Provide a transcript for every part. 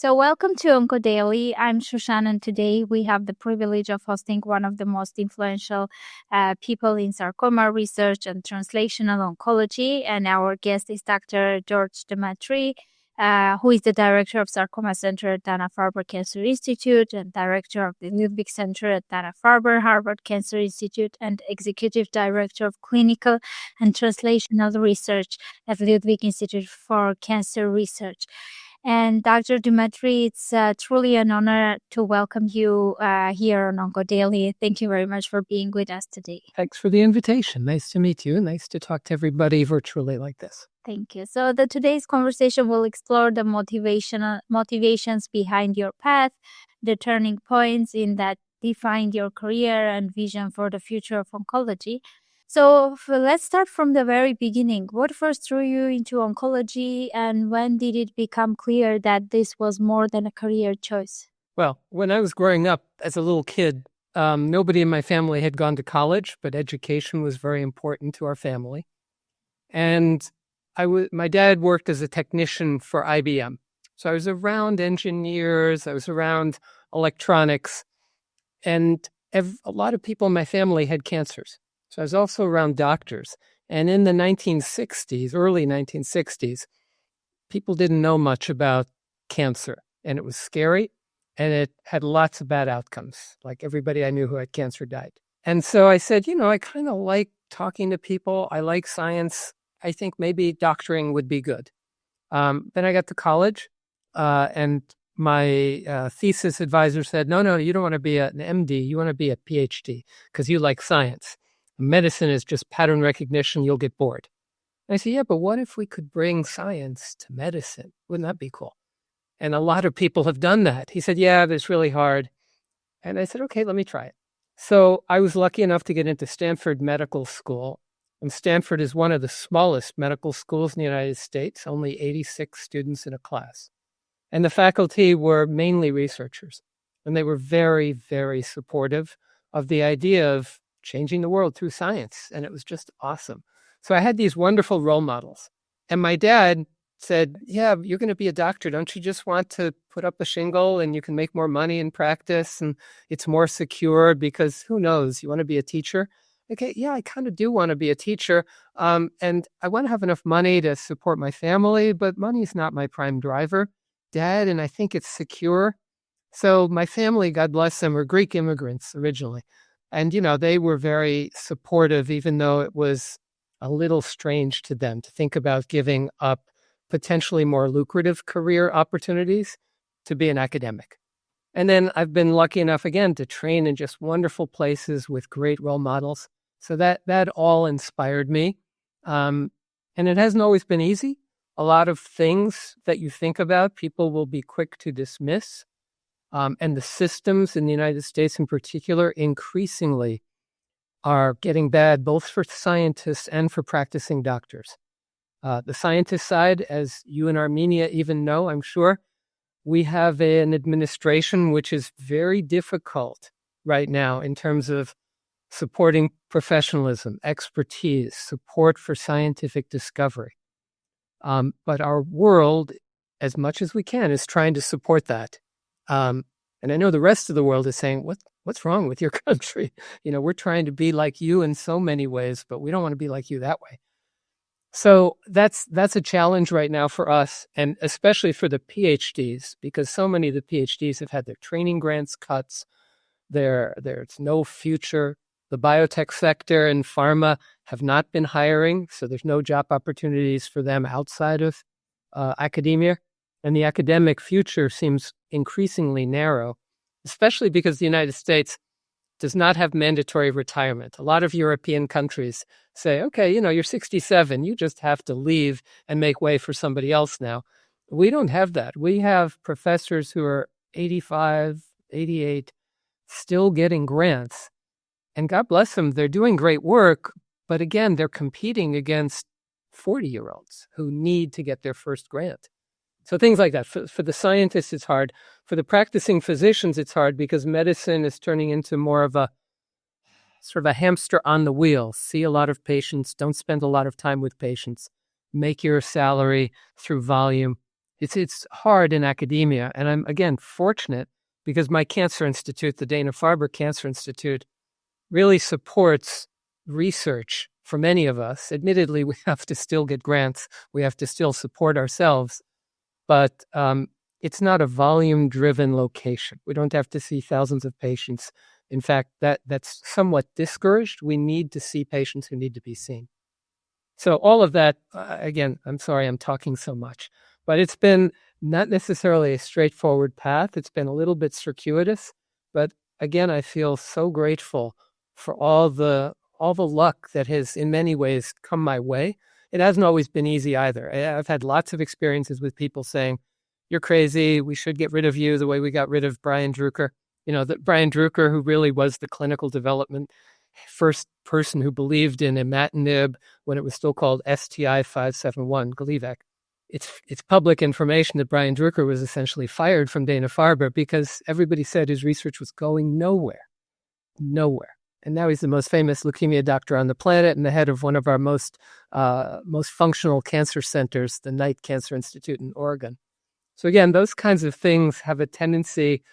So welcome to OncoDaily. I'm Shushan, and today we have the privilege of hosting one of the most influential people in sarcoma research and translational oncology. And our guest is Dr. George Demetri, who is the director of Sarcoma Center at Dana-Farber Cancer Institute and director of the Ludwig Center at Dana-Farber Cancer Institute and executive director of Clinical and Translational Research at Ludwig Institute for Cancer Research. And Dr. Demetri, it's truly an honor to welcome you here on OncoDaily. Thank you very much for being with us today. Thanks for the invitation. Nice to meet you. Nice to talk to everybody virtually like this. Thank you. So today's conversation will explore the motivations behind your path, the turning points in that defined your career and vision for the future of oncology. So let's start from the very beginning. What first drew you into oncology, and when did it become clear that this was more than a career choice? Well, when I was growing up as a little kid, nobody in my family had gone to college, but education was very important to our family. And my dad worked as a technician for IBM. So I was around engineers, I was around electronics, and a lot of people in my family had cancers. So I was also around doctors. And in the 1960s, early 1960s, people didn't know much about cancer. And it was scary, and it had lots of bad outcomes. Like everybody I knew who had cancer died. And so I said, I kind of like talking to people. I like science. I think maybe doctoring would be good. Then I got to college, and my thesis advisor said, no, you don't want to be an MD. You want to be a PhD because you like science. Medicine is just pattern recognition. You'll get bored. And I said, yeah, but what if we could bring science to medicine? Wouldn't that be cool? And a lot of people have done that. He said, yeah, but it's really hard. And I said, okay, let me try it. So I was lucky enough to get into Stanford Medical School. And Stanford is one of the smallest medical schools in the United States, only 86 students in a class. And the faculty were mainly researchers. And they were very, very supportive of the idea of changing the world through science. And it was just awesome. So I had these wonderful role models. And my dad said, yeah, you're going to be a doctor. Don't you just want to put up a shingle and you can make more money in practice and it's more secure because who knows, you want to be a teacher? Okay, yeah, I kind of do want to be a teacher. And I want to have enough money to support my family, but money is not my prime driver. Dad, and I think it's secure. So my family, God bless them, were Greek immigrants originally. And, they were very supportive, even though it was a little strange to them to think about giving up potentially more lucrative career opportunities to be an academic. And then I've been lucky enough, again, to train in just wonderful places with great role models. So that all inspired me. And it hasn't always been easy. A lot of things that you think about, people will be quick to dismiss. And the systems in the United States in particular increasingly are getting bad, both for scientists and for practicing doctors. The scientist side, as you in Armenia even know, I'm sure, we have an administration which is very difficult right now in terms of supporting professionalism, expertise, support for scientific discovery. But our world, as much as we can, is trying to support that. And I know the rest of the world is saying, what's wrong with your country? We're trying to be like you in so many ways, but we don't want to be like you that way. So that's a challenge right now for us, and especially for the PhDs, because so many of the PhDs have had their training grants cuts. There's no future. The biotech sector and pharma have not been hiring, so there's no job opportunities for them outside of academia. And the academic future seems increasingly narrow, especially because the United States does not have mandatory retirement. A lot of European countries say, okay, you're 67, you just have to leave and make way for somebody else now. We don't have that. We have professors who are 85, 88, still getting grants. And God bless them, they're doing great work. But again, they're competing against 40-year-olds who need to get their first grant. So things like that. For the scientists, it's hard. For the practicing physicians, it's hard because medicine is turning into more of a sort of a hamster on the wheel. See a lot of patients, don't spend a lot of time with patients, make your salary through volume. It's hard in academia. And I'm, again, fortunate because my cancer institute, the Dana-Farber Cancer Institute, really supports research for many of us. Admittedly, we have to still get grants. We have to still support ourselves. But it's not a volume-driven location. We don't have to see thousands of patients. In fact, that's somewhat discouraged. We need to see patients who need to be seen. So all of that, again, I'm sorry I'm talking so much, but it's been not necessarily a straightforward path. It's been a little bit circuitous, but again, I feel so grateful for all the luck that has in many ways come my way. It hasn't always been easy either. I've had lots of experiences with people saying, "You're crazy. We should get rid of you the way we got rid of Brian Drucker." Brian Drucker, who really was the clinical development first person who believed in imatinib when it was still called STI 571, Gleevec. It's public information that Brian Drucker was essentially fired from Dana-Farber because everybody said his research was going nowhere. And now he's the most famous leukemia doctor on the planet and the head of one of our most functional cancer centers, the Knight Cancer Institute in Oregon. So again, those kinds of things have a tendency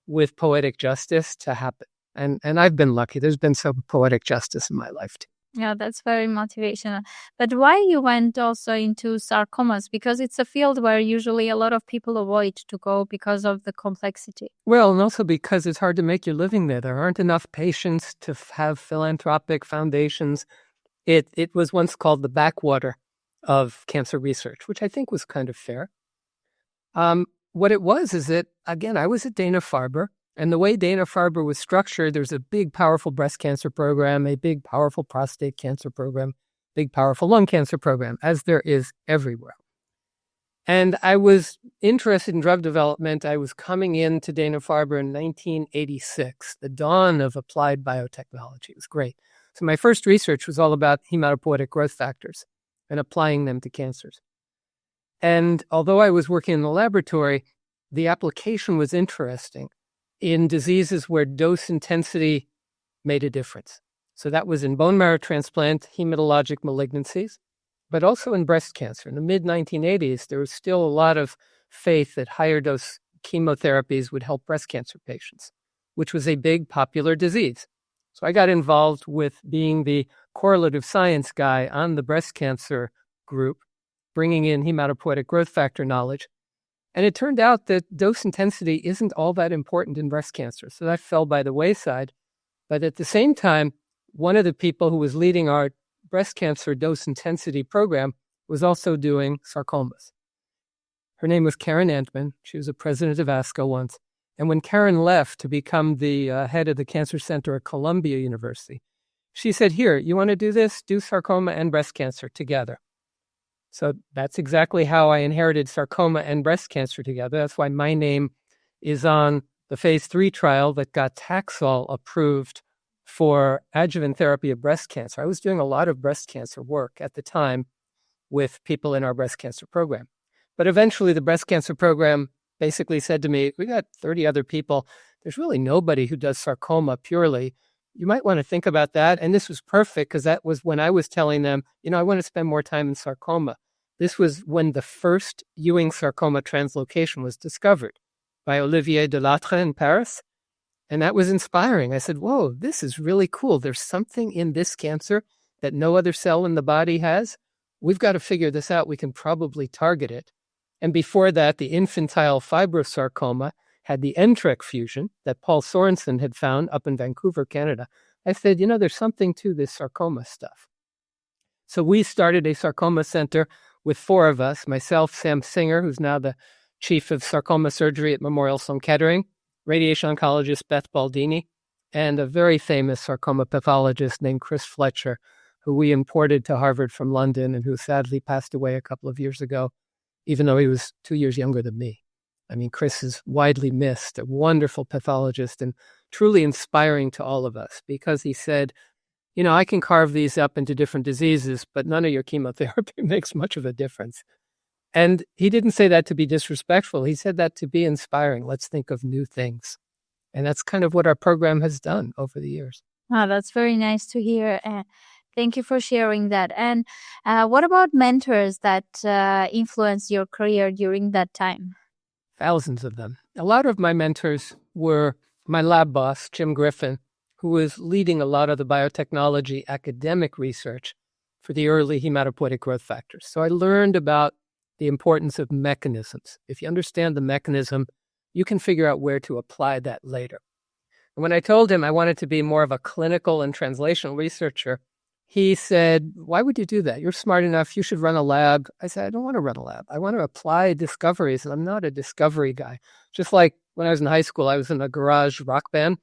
with poetic justice to happen. And I've been lucky. There's been some poetic justice in my life too. Yeah, that's very motivational. But why you went also into sarcomas? Because it's a field where usually a lot of people avoid to go because of the complexity. Well, and also because it's hard to make your living there. There aren't enough patients to have philanthropic foundations. It was once called the backwater of cancer research, which I think was kind of fair. What it was is that, again, I was at Dana-Farber. And the way Dana-Farber was structured, there's a big, powerful breast cancer program, a big, powerful prostate cancer program, big, powerful lung cancer program, as there is everywhere. And I was interested in drug development. I was coming into Dana-Farber in 1986, the dawn of applied biotechnology. It was great. So my first research was all about hematopoietic growth factors and applying them to cancers. And although I was working in the laboratory, the application was interesting in diseases where dose intensity made a difference. So that was in bone marrow transplant, hematologic malignancies, but also in breast cancer. In the mid-1980s, there was still a lot of faith that higher dose chemotherapies would help breast cancer patients, which was a big popular disease. So I got involved with being the correlative science guy on the breast cancer group, bringing in hematopoietic growth factor knowledge. And it turned out that dose intensity isn't all that important in breast cancer. So that fell by the wayside. But at the same time, one of the people who was leading our breast cancer dose intensity program was also doing sarcomas. Her name was Karen Antman. She was a president of ASCO once. And when Karen left to become the head of the cancer center at Columbia University, she said, "Here, you want to do this? Do sarcoma and breast cancer together." So that's exactly how I inherited sarcoma and breast cancer together. That's why my name is on the phase 3 trial that got Taxol approved for adjuvant therapy of breast cancer. I was doing a lot of breast cancer work at the time with people in our breast cancer program. But eventually the breast cancer program basically said to me, "We got 30 other people. There's really nobody who does sarcoma purely. You might want to think about that." And this was perfect because that was when I was telling them, I want to spend more time in sarcoma. This was when the first Ewing sarcoma translocation was discovered by Olivier Delattre in Paris. And that was inspiring. I said, whoa, this is really cool. There's something in this cancer that no other cell in the body has. We've got to figure this out. We can probably target it. And before that, the infantile fibrosarcoma had the NTRK fusion that Paul Sorensen had found up in Vancouver, Canada. I said, there's something to this sarcoma stuff. So we started a sarcoma center with 4 of us, myself, Sam Singer, who's now the chief of sarcoma surgery at Memorial Sloan Kettering, radiation oncologist Beth Baldini, and a very famous sarcoma pathologist named Chris Fletcher, who we imported to Harvard from London and who sadly passed away a couple of years ago, even though he was 2 years younger than me. I mean, Chris is widely missed, a wonderful pathologist and truly inspiring to all of us because he said, I can carve these up into different diseases, but none of your chemotherapy makes much of a difference. And he didn't say that to be disrespectful. He said that to be inspiring. Let's think of new things. And that's kind of what our program has done over the years. Oh, that's very nice to hear. Thank you for sharing that. And what about mentors that influenced your career during that time? Thousands of them. A lot of my mentors were my lab boss, Jim Griffin, who was leading a lot of the biotechnology academic research for the early hematopoietic growth factors. So I learned about the importance of mechanisms. If you understand the mechanism, you can figure out where to apply that later. And when I told him I wanted to be more of a clinical and translational researcher, he said, "Why would you do that? You're smart enough. You should run a lab." I said, "I don't want to run a lab. I want to apply discoveries, and I'm not a discovery guy." Just like when I was in high school, I was in a garage rock band,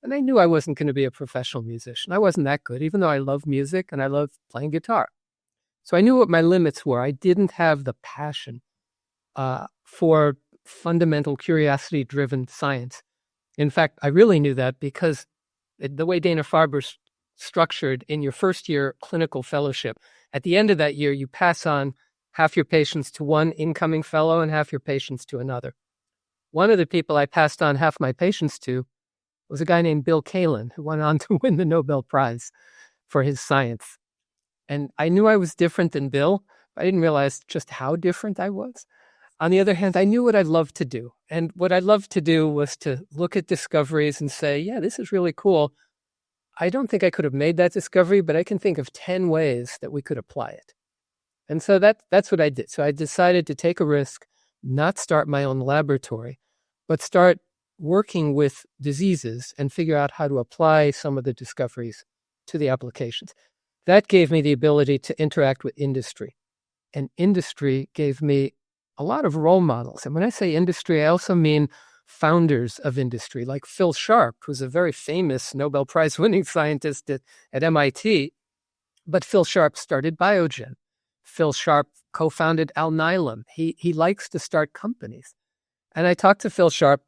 and I knew I wasn't going to be a professional musician. I wasn't that good, even though I love music and I love playing guitar. So I knew what my limits were. I didn't have the passion for fundamental curiosity-driven science. In fact, I really knew that because the way Dana-Farber's structured in your first year clinical fellowship, at the end of that year, you pass on half your patients to one incoming fellow and half your patients to another. One of the people I passed on half my patients to was a guy named Bill Kalin, who went on to win the Nobel Prize for his science. And I knew I was different than Bill, but I didn't realize just how different I was. On the other hand, I knew what I loved to do. And what I loved to do was to look at discoveries and say, yeah, this is really cool. I don't think I could have made that discovery, but I can think of 10 ways that we could apply it. And so that's what I did. So I decided to take a risk, not start my own laboratory, but start working with diseases and figure out how to apply some of the discoveries to the applications. That gave me the ability to interact with industry. And industry gave me a lot of role models. And when I say industry, I also mean founders of industry, like Phil Sharp, who's a very famous Nobel Prize winning scientist at MIT. But Phil Sharp started Biogen. Phil Sharp co-founded Alnylam. He likes to start companies. And I talked to Phil Sharp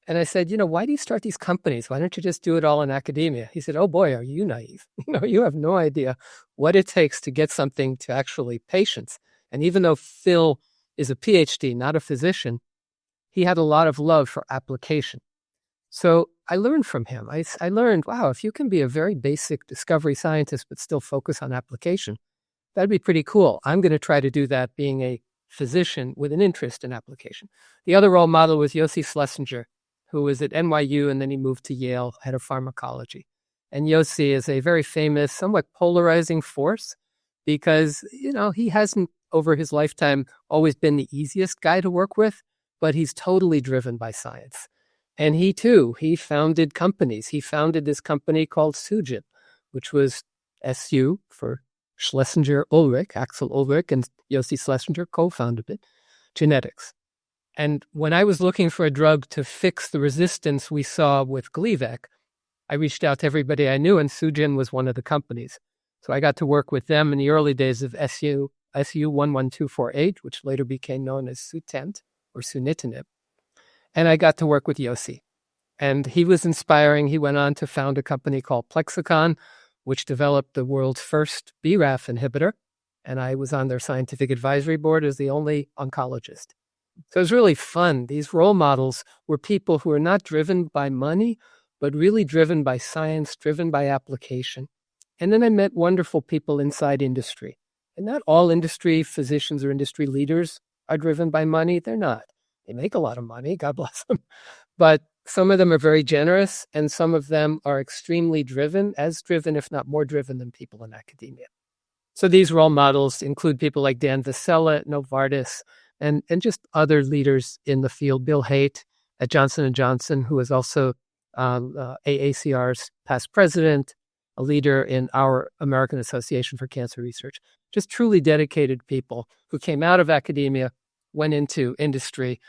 and I said, why do you start these companies? Why don't you just do it all in academia? He said, oh boy, are you naive? You have no idea what it takes to get something to actually patients. And even though Phil is a PhD, not a physician, he had a lot of love for application. So I learned from him. I learned, wow, if you can be a very basic discovery scientist but still focus on application, that'd be pretty cool. I'm going to try to do that being a physician with an interest in application. The other role model was Yossi Schlesinger, who was at NYU and then he moved to Yale, head of pharmacology. And Yossi is a very famous, somewhat polarizing force because, he hasn't over his lifetime always been the easiest guy to work with, but he's totally driven by science. And he founded companies. He founded this company called Sugen, which was SU for Schlesinger Ulrich, Axel Ulrich, and Yossi Schlesinger co-founded it, genetics. And when I was looking for a drug to fix the resistance we saw with Gleevec, I reached out to everybody I knew, and Sugen was one of the companies. So I got to work with them in the early days of SU 11248, which later became known as Sutent or sunitinib. And I got to work with Yossi. And he was inspiring. He went on to found a company called Plexicon, which developed the world's first BRAF inhibitor. And I was on their scientific advisory board as the only oncologist. So it was really fun. These role models were people who were not driven by money, but really driven by science, driven by application. And then I met wonderful people inside industry. And not all industry physicians or industry leaders are driven by money. They're not. They make a lot of money, God bless them. But some of them are very generous, and some of them are extremely driven, as driven, if not more driven than people in academia. So these role models include people like Dan Vasella at Novartis, and just other leaders in the field. Bill Haight at Johnson & Johnson, who is also AACR's past president, a leader in our American Association for Cancer Research. Just truly dedicated people who came out of academia, went into industry,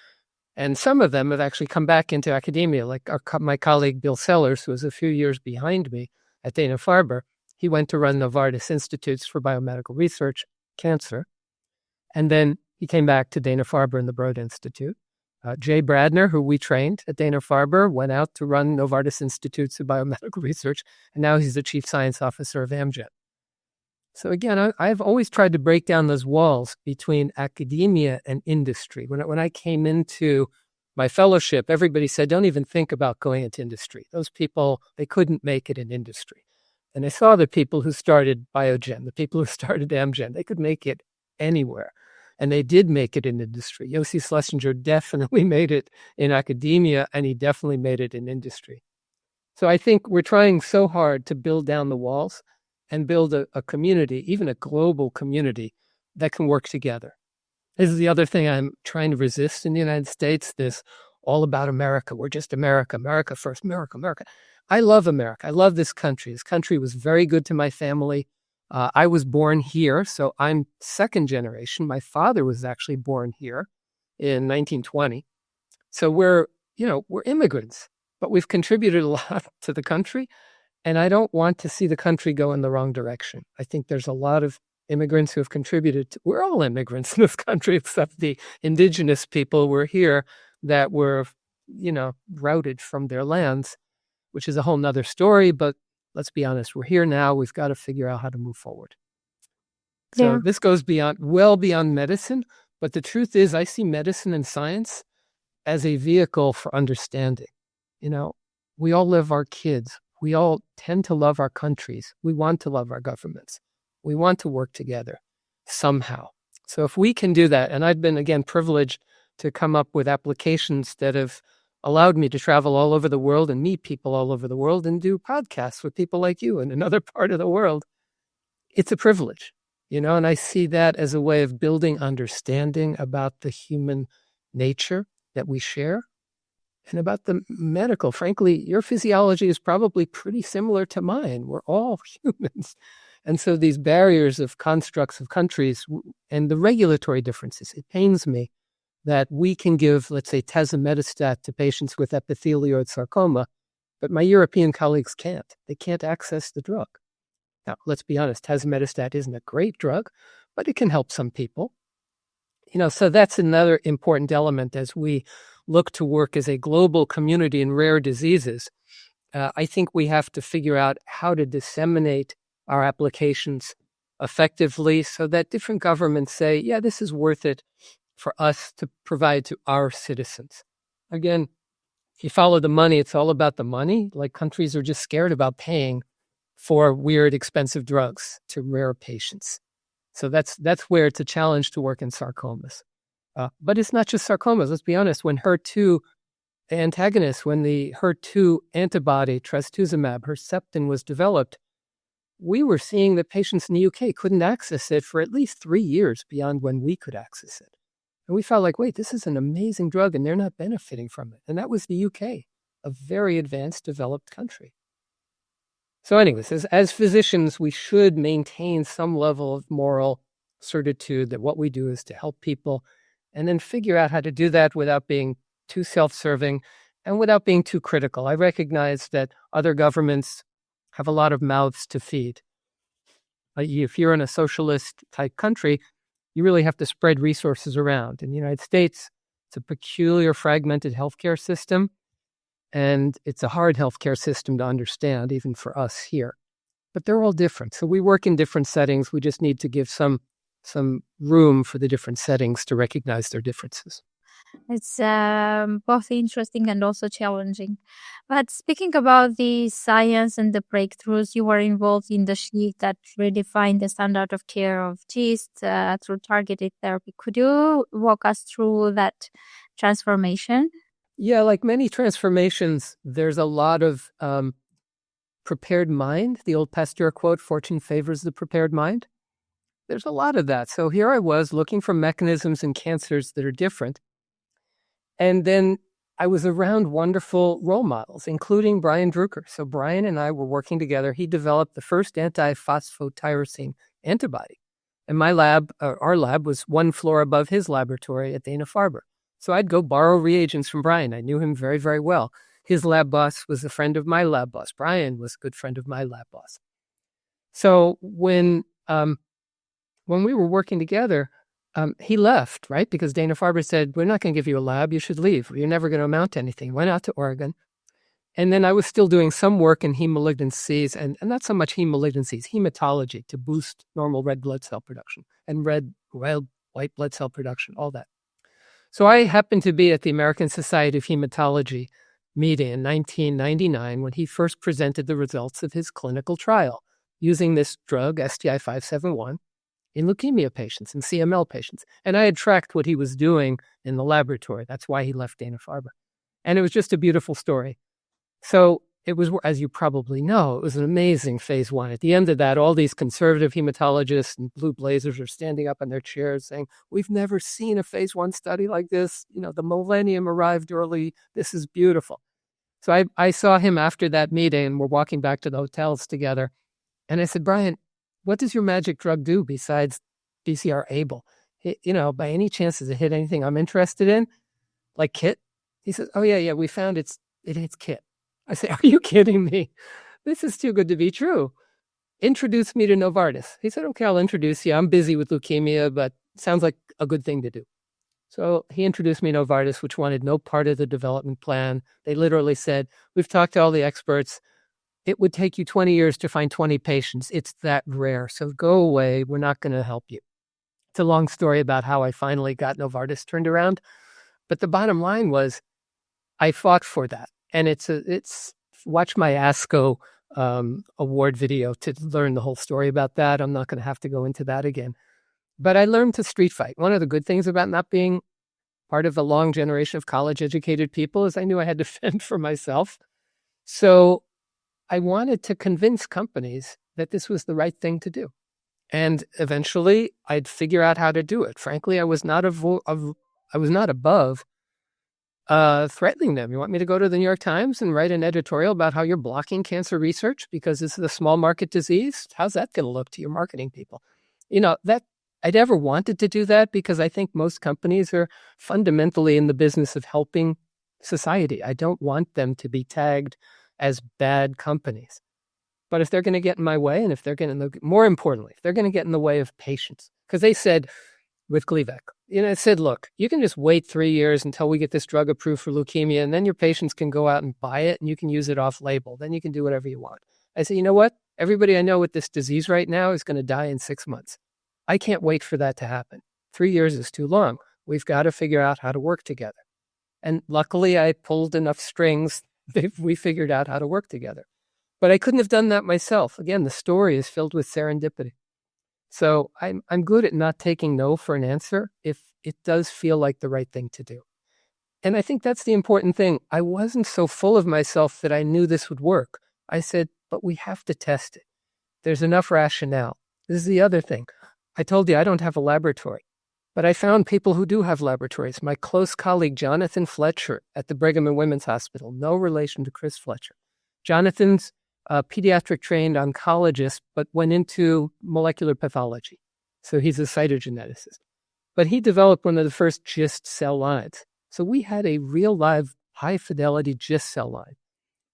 and some of them have actually come back into academia, like my colleague Bill Sellers, who was a few years behind me at Dana-Farber. He went to run Novartis Institutes for Biomedical Research, Cancer, and then he came back to Dana-Farber and the Broad Institute. Jay Bradner, who we trained at Dana-Farber, went out to run Novartis Institutes of Biomedical Research, and now he's the Chief Science Officer of Amgen. So again, I've always tried to break down those walls between academia and industry. When I came into my fellowship, everybody said, don't even think about going into industry. Those people, they couldn't make it in industry. And I saw the people who started Biogen, the people who started Amgen, they could make it anywhere. And they did make it in industry. Yossi Schlesinger definitely made it in academia, and he definitely made it in industry. So I think we're trying so hard to build down the walls and build a community, even a global community, that can work together. This is the other thing I'm trying to resist in the United States, this all about America. We're just America, America first, America, America. I love America. I love this country. This country was very good to my family. I was born here, so I'm second generation. My father was actually born here in 1920. So we're immigrants, but we've contributed a lot to the country, and I don't want to see the country go in the wrong direction. I think there's a lot of immigrants who have contributed to, we're all immigrants in this country, except the indigenous people were here that were, routed from their lands, which is a whole nother story. But let's be honest, we're here now. We've got to figure out how to move forward. So this goes well beyond medicine. But the truth is, I see medicine and science as a vehicle for understanding. We all love our kids. We all tend to love our countries. We want to love our governments. We want to work together somehow. So if we can do that, and I've been, again, privileged to come up with applications that have allowed me to travel all over the world and meet people all over the world and do podcasts with people like you in another part of the world, it's a privilege, and I see that as a way of building understanding about the human nature that we share and about the medical. Frankly, your physiology is probably pretty similar to mine. We're all humans. And so these barriers of constructs of countries and the regulatory differences, it pains me that we can give, let's say, tazemetostat to patients with epithelioid sarcoma, but my European colleagues can't. They can't access the drug. Now, let's be honest, tazemetostat isn't a great drug, but it can help some people. So that's another important element as we look to work as a global community in rare diseases. I think we have to figure out how to disseminate our applications effectively so that different governments say, yeah, this is worth it for us to provide to our citizens. Again, if you follow the money, it's all about the money. Like countries are just scared about paying for weird, expensive drugs to rare patients. So that's where it's a challenge to work in sarcomas. But it's not just sarcomas. Let's be honest. When HER2 antagonists, when the HER2 antibody, trastuzumab, Herceptin, was developed, we were seeing that patients in the UK couldn't access it for at least 3 years beyond when we could access it. And we felt like, wait, this is an amazing drug and they're not benefiting from it. And that was the UK, a very advanced, developed country. So anyways, as physicians, we should maintain some level of moral certitude that what we do is to help people and then figure out how to do that without being too self-serving and without being too critical. I recognize that other governments have a lot of mouths to feed. If you're in a socialist type country, you really have to spread resources around. In the United States, it's a peculiar fragmented healthcare system, and it's a hard healthcare system to understand, even for us here. But they're all different. So we work in different settings. We just need to give some room for the different settings to recognize their differences. It's both interesting and also challenging. But speaking about the science and the breakthroughs, you were involved in the shift that redefined the standard of care of GIST through targeted therapy. Could you walk us through that transformation? Yeah, like many transformations, there's a lot of prepared mind. The old Pasteur quote, "Fortune favors the prepared mind." There's a lot of that. So here I was looking for mechanisms in cancers that are different. And then I was around wonderful role models, including Brian Drucker. So Brian and I were working together. He developed the first anti-phosphotyrosine antibody. And my lab, our lab, was one floor above his laboratory at Dana-Farber. So I'd go borrow reagents from Brian. I knew him very, very well. His lab boss was a friend of my lab boss. Brian was a good friend of my lab boss. So when we were working together, he left, right? Because Dana-Farber said, we're not going to give you a lab. You should leave. You're never going to amount to anything. Went out to Oregon. And then I was still doing some work in heme malignancies, and not so much heme malignancies, hematology to boost normal red blood cell production and white blood cell production, all that. So I happened to be at the American Society of Hematology meeting in 1999 when he first presented the results of his clinical trial using this drug, STI-571, in leukemia patients and CML patients. And I had tracked what he was doing in the laboratory. That's why he left Dana-Farber. And it was just a beautiful story. So it was, as you probably know, it was an amazing phase 1. At the end of that, all these conservative hematologists and blue blazers are standing up in their chairs saying, we've never seen a phase 1 study like this. You know, the millennium arrived early. This is beautiful. So I saw him after that meeting, and we're walking back to the hotels together. And I said, Brian, what does your magic drug do besides BCR-ABL? You know, by any chance, does it hit anything I'm interested in? Like KIT? He says, oh, yeah, we found it hits KIT. I say, are you kidding me? This is too good to be true. Introduce me to Novartis. He said, okay, I'll introduce you. I'm busy with leukemia, but sounds like a good thing to do. So he introduced me to Novartis, which wanted no part of the development plan. They literally said, we've talked to all the experts. It would take you 20 years to find 20 patients. It's that rare. So go away. We're not going to help you. It's a long story about how I finally got Novartis turned around. But the bottom line was I fought for that. And it's watch my ASCO award video to learn the whole story about that. I'm not going to have to go into that again. But I learned to street fight. One of the good things about not being part of a long generation of college-educated people is I knew I had to fend for myself. So I wanted to convince companies that this was the right thing to do. And eventually, I'd figure out how to do it. Frankly, I was not above threatening them. You want me to go to the New York Times and write an editorial about how you're blocking cancer research because this is a small market disease? How's that going to look to your marketing people? You know, that I'd ever wanted to do that because I think most companies are fundamentally in the business of helping society. I don't want them to be tagged as bad companies. But if they're going to get in my way, and if they're going to, more importantly, if they're going to get in the way of patients, because they said with Gleevec, it said, look, you can just wait 3 years until we get this drug approved for leukemia, and then your patients can go out and buy it, and you can use it off label. Then you can do whatever you want. I said, you know what? Everybody I know with this disease right now is going to die in 6 months. I can't wait for that to happen. 3 years is too long. We've got to figure out how to work together. And luckily, I pulled enough strings that we figured out how to work together. But I couldn't have done that myself. Again, the story is filled with serendipity. So I'm good at not taking no for an answer if it does feel like the right thing to do. And I think that's the important thing. I wasn't so full of myself that I knew this would work. I said, but we have to test it. There's enough rationale. This is the other thing. I told you I don't have a laboratory, but I found people who do have laboratories. My close colleague, Jonathan Fletcher at the Brigham and Women's Hospital, no relation to Chris Fletcher. Jonathan's a pediatric trained oncologist, but went into molecular pathology. So he's a cytogeneticist. But he developed one of the first GIST cell lines. So we had a real live high fidelity GIST cell line.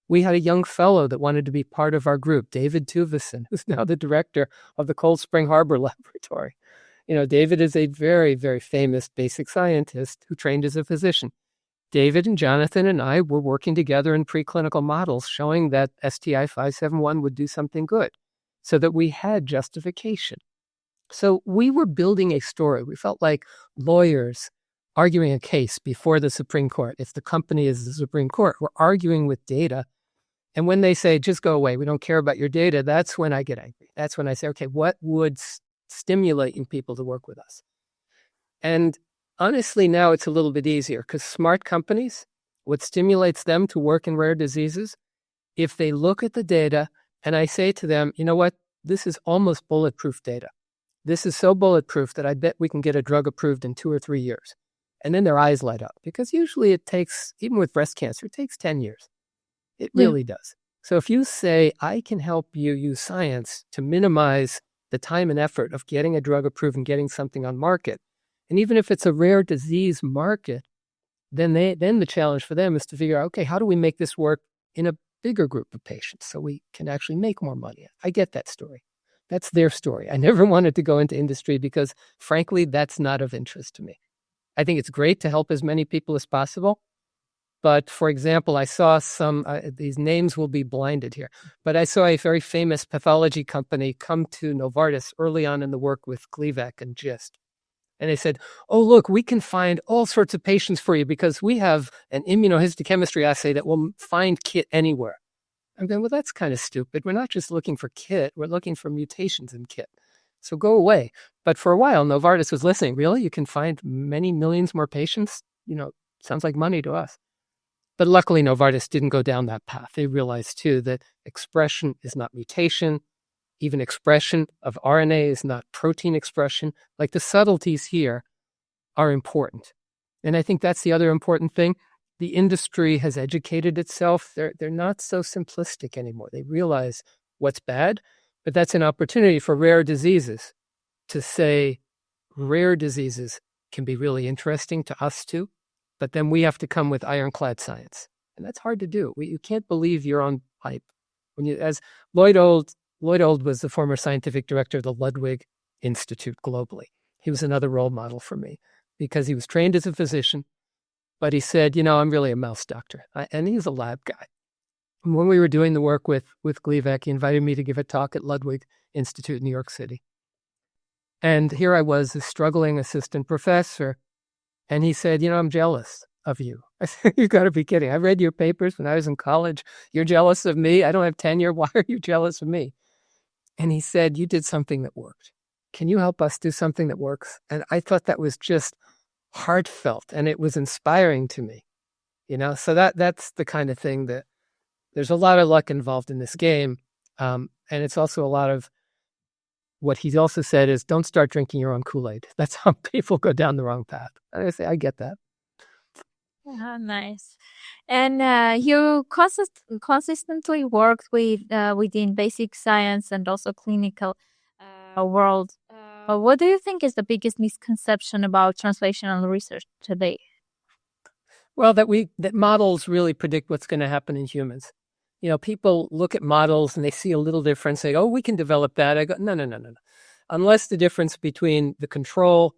We had a young fellow that wanted to be part of our group, David Tuvison, who's now the director of the Cold Spring Harbor Laboratory. David is a very, very famous basic scientist who trained as a physician. David and Jonathan and I were working together in preclinical models showing that STI-571 would do something good so that we had justification. So we were building a story. We felt like lawyers arguing a case before the Supreme Court. If the company is the Supreme Court, we're arguing with data. And when they say, just go away, we don't care about your data, that's when I get angry. That's when I say, okay, what would stimulate people to work with us? And honestly, now it's a little bit easier because smart companies, what stimulates them to work in rare diseases, if they look at the data and I say to them, you know what, this is almost bulletproof data. This is so bulletproof that I bet we can get a drug approved in 2 or 3 years. And then their eyes light up because usually it takes, even with breast cancer, it takes 10 years. It really does. So if you say, I can help you use science to minimize the time and effort of getting a drug approved and getting something on market, and even if it's a rare disease market, then the challenge for them is to figure out, okay, how do we make this work in a bigger group of patients so we can actually make more money? I get that story. That's their story. I never wanted to go into industry because, frankly, that's not of interest to me. I think it's great to help as many people as possible. But, for example, I saw these names will be blinded here, but I saw a very famous pathology company come to Novartis early on in the work with Gleevec and GIST. And they said, oh, look, we can find all sorts of patients for you because we have an immunohistochemistry assay that will find KIT anywhere. I'm going, well, that's kind of stupid. We're not just looking for KIT, we're looking for mutations in KIT. So go away. But for a while, Novartis was listening. Really? You can find many millions more patients? Sounds like money to us. But luckily, Novartis didn't go down that path. They realized, too, that expression is not mutation. Even expression of RNA is not protein expression. Like the subtleties here are important. And I think that's the other important thing. The industry has educated itself. They're not so simplistic anymore. They realize what's bad, but that's an opportunity for rare diseases to say rare diseases can be really interesting to us too, but then we have to come with ironclad science. And that's hard to do. You can't believe your own hype. As Lloyd Old was the former scientific director of the Ludwig Institute globally. He was another role model for me because he was trained as a physician, but he said, I'm really a mouse doctor. And he's a lab guy. And when we were doing the work with Gleevec, he invited me to give a talk at Ludwig Institute in New York City. And here I was, a struggling assistant professor. And he said, I'm jealous of you. I said, you've got to be kidding. I read your papers when I was in college. You're jealous of me. I don't have tenure. Why are you jealous of me? And he said, you did something that worked. Can you help us do something that works? And I thought that was just heartfelt and it was inspiring to me. So that's the kind of thing that there's a lot of luck involved in this game. And it's also a lot of what he also said is don't start drinking your own Kool-Aid. That's how people go down the wrong path. And I say, I get that. Nice. And you consistently worked within basic science and also clinical world. What do you think is the biggest misconception about translational research today? Well, that models really predict what's going to happen in humans. People look at models and they see a little difference. They go, oh, we can develop that. I go, no. Unless the difference between the control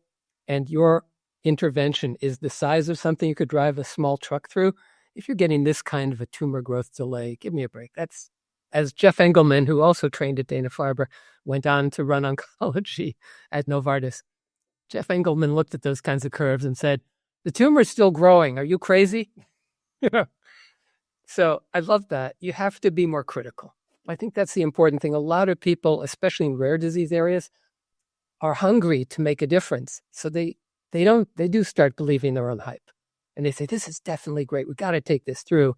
and your intervention is the size of something you could drive a small truck through, if you're getting this kind of a tumor growth delay, give me a break. That's, as Jeff Engelman, who also trained at Dana-Farber, went on to run oncology at Novartis. Jeff Engelman looked at those kinds of curves and said, the tumor is still growing. Are you crazy? So I love that. You have to be more critical. I think that's the important thing. A lot of people, especially in rare disease areas, are hungry to make a difference. So they do start believing their own hype. And they say, this is definitely great. We got to take this through.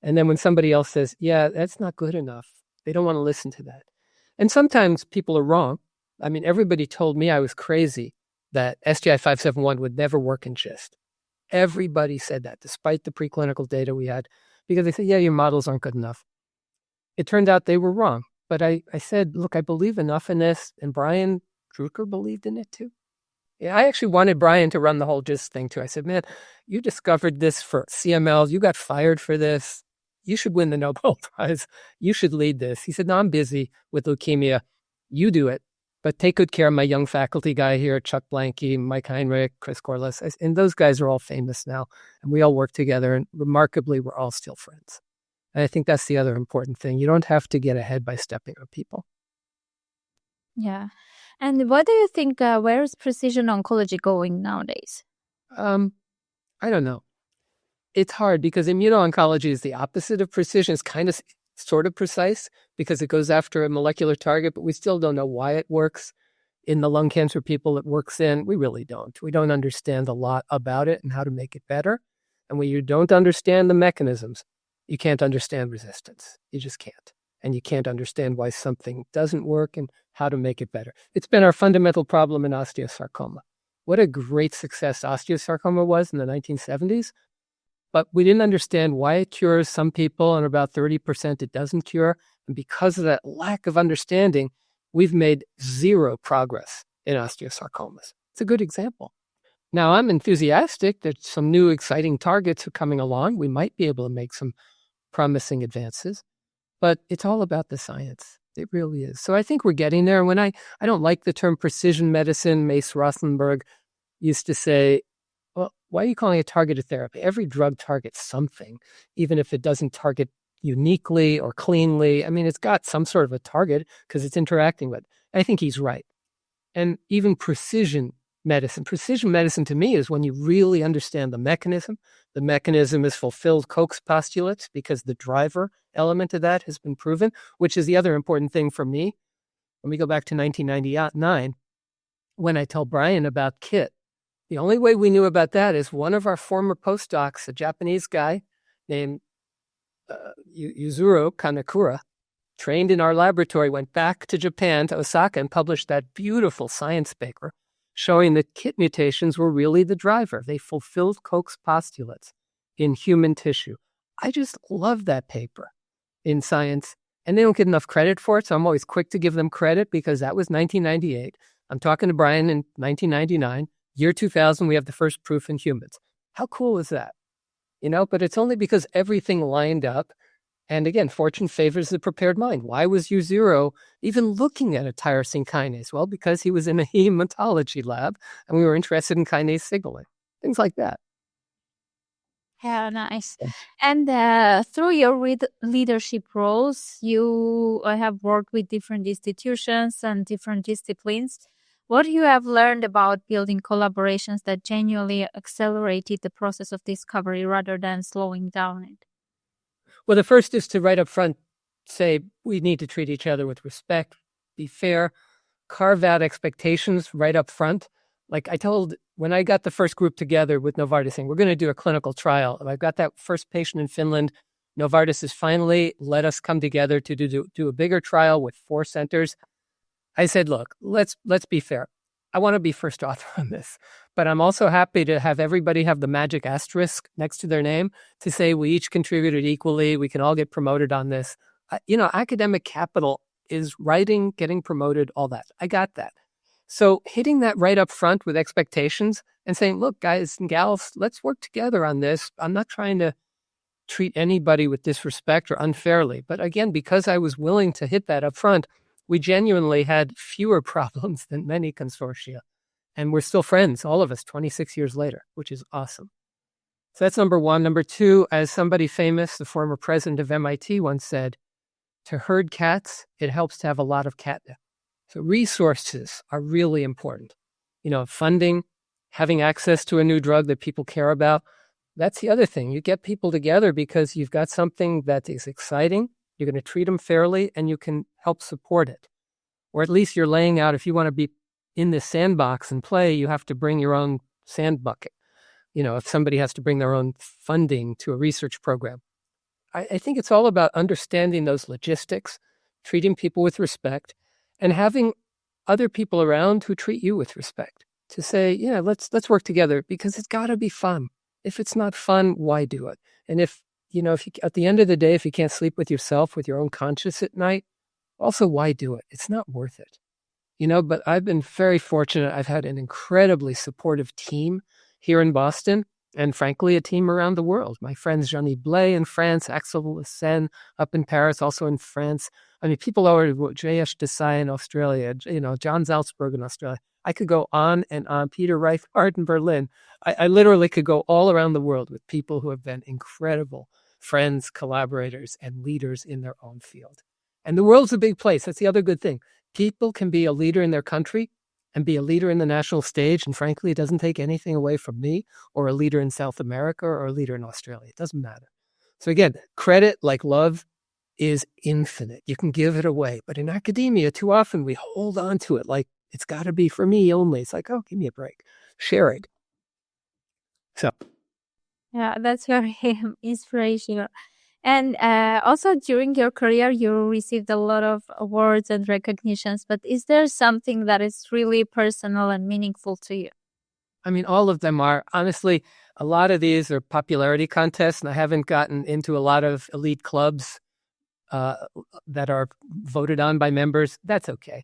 And then when somebody else says, yeah, that's not good enough, they don't want to listen to that. And sometimes people are wrong. I mean, everybody told me I was crazy that SGI-571 would never work in GIST. Everybody said that, despite the preclinical data we had, because they said, yeah, your models aren't good enough. It turned out they were wrong. But I said, look, I believe enough in this. And Brian Drucker believed in it too. Yeah, I actually wanted Brian to run the whole GIST thing too. I said, man, you discovered this for CML. You got fired for this. You should win the Nobel Prize. You should lead this. He said, no, I'm busy with leukemia. You do it. But take good care of my young faculty guy here, Chuck Blanke, Mike Heinrich, Chris Corliss. And those guys are all famous now. And we all work together. And remarkably, we're all still friends. And I think that's the other important thing. You don't have to get ahead by stepping on people. Yeah. And what do you think, where is precision oncology going nowadays? I don't know. It's hard because immuno-oncology is the opposite of precision. It's kind of sort of precise because it goes after a molecular target, but we still don't know why it works. In the lung cancer people it works in, we really don't. We don't understand a lot about it and how to make it better. And when you don't understand the mechanisms, you can't understand resistance. You just can't. And you can't understand why something doesn't work and how to make it better. It's been our fundamental problem in osteosarcoma. What a great success osteosarcoma was in the 1970s. But we didn't understand why it cures some people, and about 30% it doesn't cure. And because of that lack of understanding, we've made zero progress in osteosarcomas. It's a good example. Now, I'm enthusiastic that some new exciting targets are coming along. We might be able to make some promising advances, but it's all about the science. It really is. So I think we're getting there. When I don't like the term precision medicine. Mace Rothenberg used to say, well, why are you calling it targeted therapy? Every drug targets something, even if it doesn't target uniquely or cleanly. I mean, it's got some sort of a target because it's interacting with. I think he's right. And even precision medicine. Precision medicine to me is when you really understand the mechanism. The mechanism is fulfilled Koch's postulates because the driver element of that has been proven, which is the other important thing for me. When we go back to 1999, when I tell Brian about KIT, the only way we knew about that is one of our former postdocs, a Japanese guy named Yuzuru Kanekura, trained in our laboratory, went back to Japan, to Osaka, and published that beautiful science paper showing that KIT mutations were really the driver. They fulfilled Koch's postulates in human tissue. I just love that paper in Science, and they don't get enough credit for it, so I'm always quick to give them credit because that was 1998. I'm talking to Brian in 1999. Year 2000, we have the first proof in humans. How cool is that? But it's only because everything lined up. And again, fortune favors the prepared mind. Why was U0 even looking at a tyrosine kinase? Well, because he was in a hematology lab and we were interested in kinase signaling, things like that. Yeah, nice. And through your leadership roles, you have worked with different institutions and different disciplines. What you have learned about building collaborations that genuinely accelerated the process of discovery rather than slowing down it? Well, the first is to right up front say we need to treat each other with respect, be fair, carve out expectations right up front. Like I told, when I got the first group together with Novartis saying, we're going to do a clinical trial, and I've got that first patient in Finland, Novartis has finally let us come together to do a bigger trial with 4 centers. I said, look, let's be fair. I want to be first author on this, but I'm also happy to have everybody have the magic asterisk next to their name to say we each contributed equally. We can all get promoted on this. Academic capital is writing, getting promoted, all that. I got that. So hitting that right up front with expectations and saying, look, guys and gals, let's work together on this. I'm not trying to treat anybody with disrespect or unfairly. But again, because I was willing to hit that up front, we genuinely had fewer problems than many consortia. And we're still friends, all of us, 26 years later, which is awesome. So that's number one. Number two, as somebody famous, the former president of MIT once said, to herd cats, it helps to have a lot of catnip. So resources are really important. Funding, having access to a new drug that people care about. That's the other thing. You get people together because you've got something that is exciting. You're going to treat them fairly and you can help support it. Or at least you're laying out, if you want to be in this sandbox and play, you have to bring your own sand bucket. If somebody has to bring their own funding to a research program. I think it's all about understanding those logistics, treating people with respect, and having other people around who treat you with respect to say, yeah, let's work together because it's got to be fun. If it's not fun, why do it? And if you, at the end of the day, if you can't sleep with yourself, with your own conscience at night, also, why do it? It's not worth it. But I've been very fortunate. I've had an incredibly supportive team here in Boston and frankly, a team around the world. My friends Jean-Yves Blay in France, Axel Lassen up in Paris, also in France. I mean, people already, J.S. Desai in Australia, John Salzburg in Australia. I could go on and on. Peter Reifhardt in Berlin. I literally could go all around the world with people who have been incredible friends, collaborators, and leaders in their own field. And the world's a big place. That's the other good thing. People can be a leader in their country and be a leader in the national stage. And frankly, it doesn't take anything away from me or a leader in South America or a leader in Australia. It doesn't matter. So again, credit, like love, is infinite. You can give it away. But in academia, too often we hold on to it like it's got to be for me only. It's like, oh, give me a break. Share it. So. Yeah, that's very inspirational. And also during your career, you received a lot of awards and recognitions, but is there something that is really personal and meaningful to you? I mean, all of them are. Honestly, a lot of these are popularity contests, and I haven't gotten into a lot of elite clubs that are voted on by members. That's okay.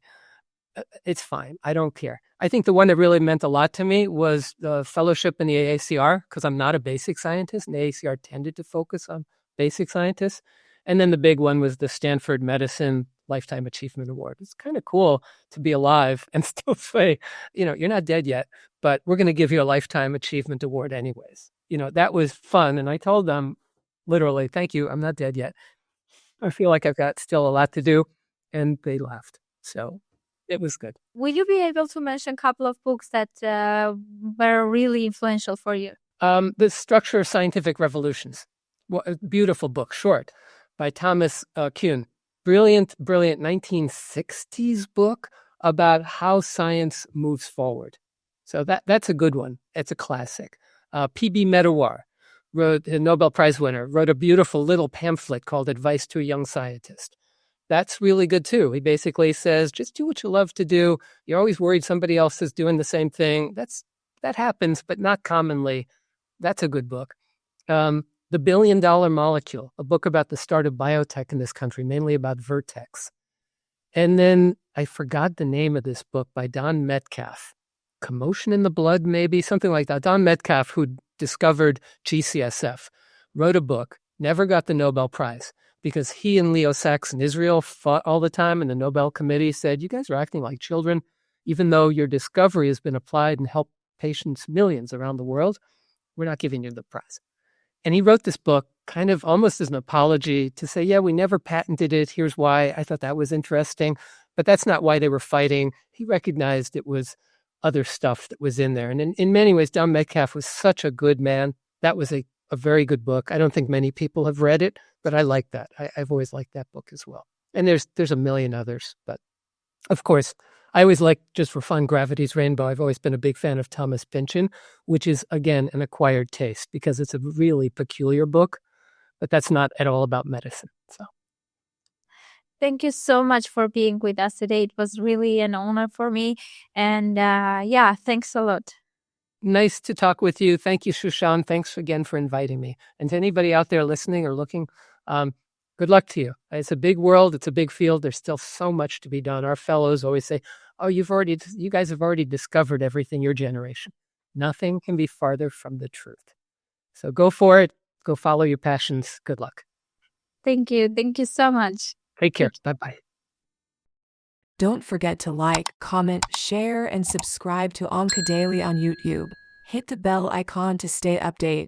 It's fine. I don't care. I think the one that really meant a lot to me was the fellowship in the AACR, because I'm not a basic scientist, and the AACR tended to focus on basic scientists. And then the big one was the Stanford Medicine Lifetime Achievement Award. It's kind of cool to be alive and still say, you're not dead yet, but we're going to give you a Lifetime Achievement Award anyways. That was fun. And I told them literally, thank you, I'm not dead yet. I feel like I've got still a lot to do. And they laughed. So It was good. Will you be able to mention a couple of books that were really influential for you? The Structure of Scientific Revolutions. A beautiful book, short, by Thomas Kuhn. Brilliant 1960s book about how science moves forward. So that's a good one. It's a classic. P.B. Medawar, a Nobel Prize winner, wrote a beautiful little pamphlet called Advice to a Young Scientist. That's really good too. He basically says, just do what you love to do. You're always worried somebody else is doing the same thing. That happens, but not commonly. That's a good book. The $1 Billion Molecule, a book about the start of biotech in this country, mainly about Vertex. And then I forgot the name of this book by Don Metcalf. Commotion in the Blood, maybe, something like that. Don Metcalf, who discovered GCSF, wrote a book, never got the Nobel Prize, because he and Leo Sachs in Israel fought all the time, and the Nobel Committee said, you guys are acting like children, even though your discovery has been applied and helped patients, millions around the world. We're not giving you the prize. And he wrote this book kind of almost as an apology to say, yeah, we never patented it. Here's why. I thought that was interesting. But that's not why they were fighting. He recognized it was other stuff that was in there. And in many ways, Don Metcalf was such a good man. That was a very good book. I don't think many people have read it, but I like that. I've always liked that book as well. And there's a million others. But of course, I always like, just for fun, Gravity's Rainbow. I've always been a big fan of Thomas Pynchon, which is, again, an acquired taste because it's a really peculiar book, but that's not at all about medicine. So, thank you so much for being with us today. It was really an honor for me. And thanks a lot. Nice to talk with you. Thank you, Shushan. Thanks again for inviting me. And to anybody out there listening or looking, good luck to you. It's a big world. It's a big field. There's still so much to be done. Our fellows always say, oh, you guys have already discovered everything, your generation. Nothing can be farther from the truth. So go for it. Go follow your passions. Good luck. Thank you. Thank you so much. Take care. Bye-bye. Don't forget to like, comment, share, and subscribe to OncoDaily on YouTube. Hit the bell icon to stay updated.